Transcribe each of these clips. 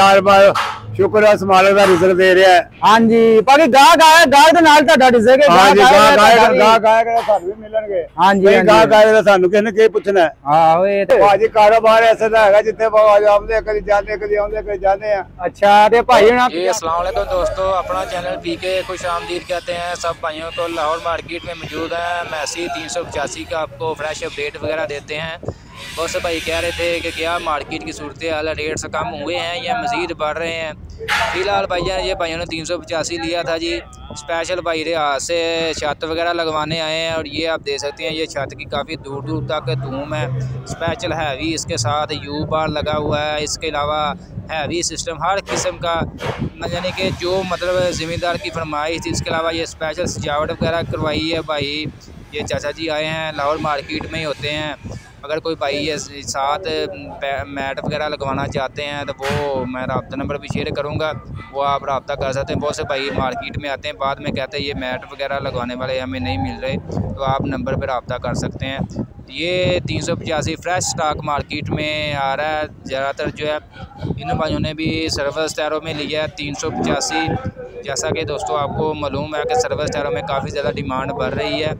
यार शुक्र है मालिक का रिजल्ट दे रहा है। हाँ जी बाकी गाहक आया गाहक दे नाल तुहाडा डिसेगे। हाँ जी गाहक आएगा सानू भी मिलणगे। हाँ जी गाहक आएगा सानू किसने की पूछना है। हां ओए ते भाजी कारोबार ऐसा दा हैगा जिथे आवाज आंदे कदी जांदे कदी आंदे कदी जांदे हैं। अच्छा ते भाई हुन जी अस्सलाम वालेकुम दोस्तों, अपना चैनल पीके खुश आमदीद कहते हैं सब भाइयों को। लाहौर मार्केट में मौजूद है मैसी 385 का आपको फ्रेश अपडेट वगैरह देते हैं। बहुत से भाई कह रहे थे कि क्या मार्केट की सूरत हाल रेट से कम हुए हैं या मज़ीद बढ़ रहे हैं। फ़िलहाल भैया ये भाइयों ने 385 लिया था जी। स्पेशल भाई रियाज से छत वगैरह लगवाने आए हैं और ये आप देख सकते हैं ये छत की काफ़ी दूर दूर तक धूम है। स्पेशल हैवी इसके साथ यू बार लगा हुआ है। इसके अलावा हैवी सिस्टम हर किस्म का यानी कि जो मतलब ज़मींदार की फरमाइश थी। इसके अलावा ये स्पेशल सजावट वगैरह करवाई है भाई। ये चाचा जी आए हैं लाहौर मार्केट में ही होते हैं। अगर कोई भाई ये साथ मैट वगैरह लगवाना चाहते हैं तो वो मैं रब्ता नंबर भी शेयर करूँगा, वो आप रब्ता कर सकते हैं। बहुत से भाई मार्केट में आते हैं बाद में कहते हैं ये मैट वगैरह लगवाने वाले हमें नहीं मिल रहे, तो आप नंबर पर रब्ता कर सकते हैं। ये 385 फ्रेश स्टॉक मार्केट में आ रहा है। ज़्यादातर जो है इन भाइयों ने भी सर्विस टायरों में लिया है 385। जैसा कि दोस्तों आपको मालूम है कि सर्विस टायरों में काफ़ी ज़्यादा डिमांड बढ़ रही है।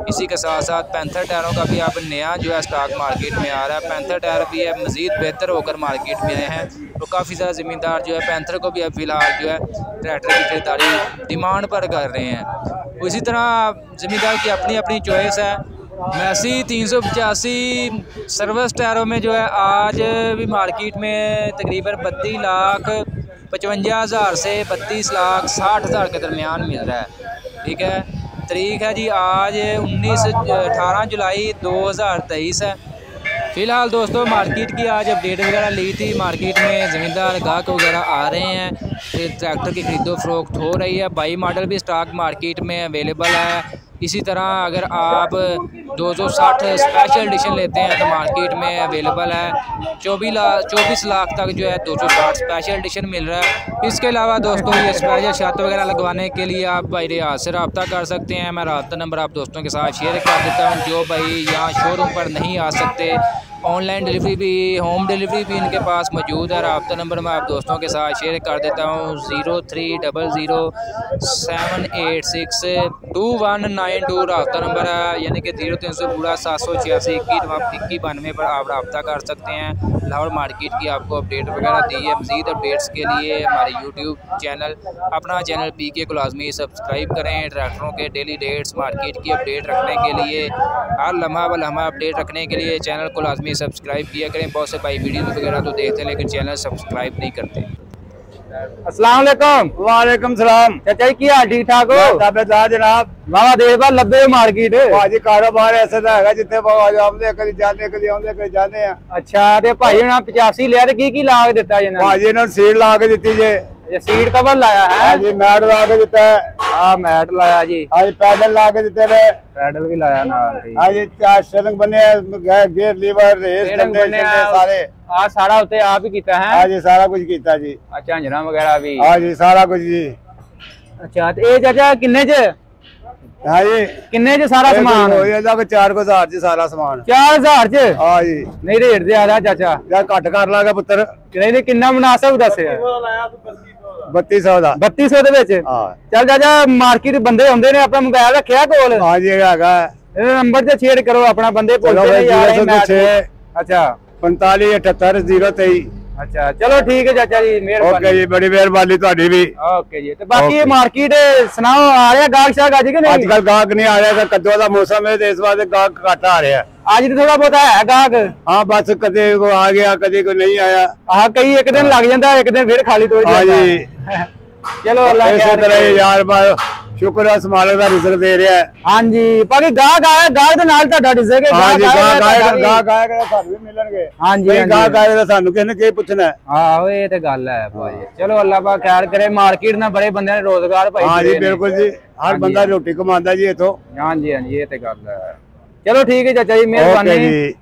इसी के साथ साथ पैंथर टायरों का भी अब नया जो है स्टॉक मार्केट में आ रहा है। पैंथर टायर भी है मज़ीद बेहतर होकर मार्केट में आए हैं, तो काफ़ी ज़्यादा ज़मींदार जो है पैंथर को भी अब फ़िलहाल जो है ट्रैक्टर की खरीदारी डिमांड पर कर रहे हैं। इसी तरह ज़मींदार की अपनी अपनी चॉइस है। मैसी 385 सर्विस टायरों में जो है आज भी मार्केट में तकरीबन 32,55,000 से 32,60,000 के दरमियान मिल रहा है। ठीक है, तारीख है जी आज 18 जुलाई 2023 है। फ़िलहाल दोस्तों मार्केट की आज अपडेट वगैरह ली थी। मार्केट में ज़मींदार गाहक वगैरह आ रहे हैं, फिर ट्रैक्टर की खरीदो फरोख्त हो रही है। बाई मॉडल भी स्टॉक मार्केट में अवेलेबल है। इसी तरह अगर आप 260 स्पेशल एडिशन लेते हैं तो मार्केट में अवेलेबल है। 24 लाख तक जो है 260 स्पेशल एडिशन मिल रहा है। इसके अलावा दोस्तों ये स्पेशल छत वगैरह लगवाने के लिए आप भाई रियाज से रब्ता कर सकते हैं। मैं रब्ता नंबर आप दोस्तों के साथ शेयर कर देता हूँ। जो भाई यहाँ शोरूम पर नहीं आ सकते, ऑनलाइन डिलीवरी भी होम डिलीवरी भी इनके पास मौजूद है। रब्ता नंबर मैं आप दोस्तों के साथ शेयर कर देता हूँ 0300-786-2192 रब्ता नंबर है, यानी कि 0300-786-2192 पर आप रब्ता कर सकते हैं। लाहौर मार्केट की आपको अपडेट वगैरह दी है। मज़ीद अपडेट्स के लिए हमारे यूट्यूब चैनल अपना चैनल पीके को लाजमी सब्सक्राइब करें। ट्रैक्टरों के डेली डेट्स मार्केट की अपडेट रखने के लिए, हर लम्हा व लम्हा अपडेट रखने के लिए चैनल को लाजमी सब्सक्राइब किया करें। बहुत से भाई वीडियो वगैरह तो देखते हैं लेकिन चैनल सब्सक्राइब नहीं करते। अस्सलाम वालेकुम। वालेकुम सलाम। चाचा जी की हाल ठीक ठाक हो? ताबेदार जनाब। बाबा देर बाद लब्बे मार्केट भाजी कारोबार ऐसा दा हैगा जिथे आवाज आंदे कदी जांदे कदी आंदे कदी जांदे हैं। अच्छा ते भाई हुन 85 लिया ते की ला के दित्ता जी ने? भाजी ने सीट ला के दित्ती जे। ये सीट कवर लाया है जी, मैट ला के दित्ता है। हां मैट लाया जी। आज पैडल ला के दित्ते ने, पैडल भी लाया नाल। आज चार स्टेरिंग बने, गियर लीवर रेस बने सारे। आज सारा उत्ते आप ही कीता है? हां जी सारा कुछ कीता जी। अच्छा अंजना वगैरह भी? हां जी सारा कुछ जी। अच्छा ते ए चाचा किन्ने च? हाँ जी किन्ने च सारा सामान? 4,000 च सारा सामान। 4,000 च? हाँ जी। नहीं रेट दे आ रहा चाचा यार घट कर लागा पुत्र। नहीं नहीं किन्ना मुनासिब दस 3200 ਦਾ 3200 ਦੇ ਵਿੱਚ। ਹਾਂ ਚੱਲ ਚਾਚਾ ਮਾਰਕੀਟ ਬੰਦੇ ਹੁੰਦੇ ਨੇ, ਆਪਣਾ ਮੋਬਾਈਲ ਰੱਖਿਆ ਕੋਲ? ਹਾਂ ਜੀ ਹੈਗਾ। ਇਹ ਨੰਬਰ ਤੇ ਸ਼ੇਅਰ ਕਰੋ ਆਪਣਾ, ਬੰਦੇ ਪੁੱਛਦੇ ਨੇ ਯਾਰ। ਅੱਛਾ 45788023। अच्छा चलो ठीक है चाचा जी, मेहरबानी। ओके जी बड़ी मेहरबानी ਤੁਹਾਡੀ भी। ओके जी। तो बाकी मार्केट सुनाओ आ रहा गाहक शाहक आज के नहीं? आजकल गाहक नहीं आ रहा, कद्दू का मौसम है तो इस बार गाहक घट आ रहा है। आज तो थोड़ा बहुत है गाहक। हाँ बस कदे को आ गया कदे को नहीं आया। हाँ कई एक दिन लग जाता है, एक दिन फिर खाली तोड़ जाता है। चलो अल्लाह इसी तरह यार शुक्र है मालिक का रिजल्ट दे रहा है। हाँ जी बाकी गाहक आया गाहक दे नाल तुहाडा डिसेगे। हाँ जी गाहक आएगा सानू भी मिलणगे। हाँ जी गाहक आएगा सानू किसने की पूछना है। हां ओए ये ते गल है भाई। चलो अल्लाह पाक खैर करे, मार्केट ना बड़े बंदे ने रोजगार भाई। हाँ जी बिल्कुल जी, हर बंदा रोटी कमांदा जी इथों। हाँ जी ये ते गल है। चलो ठीक है चाचा जी, मेहरबानी।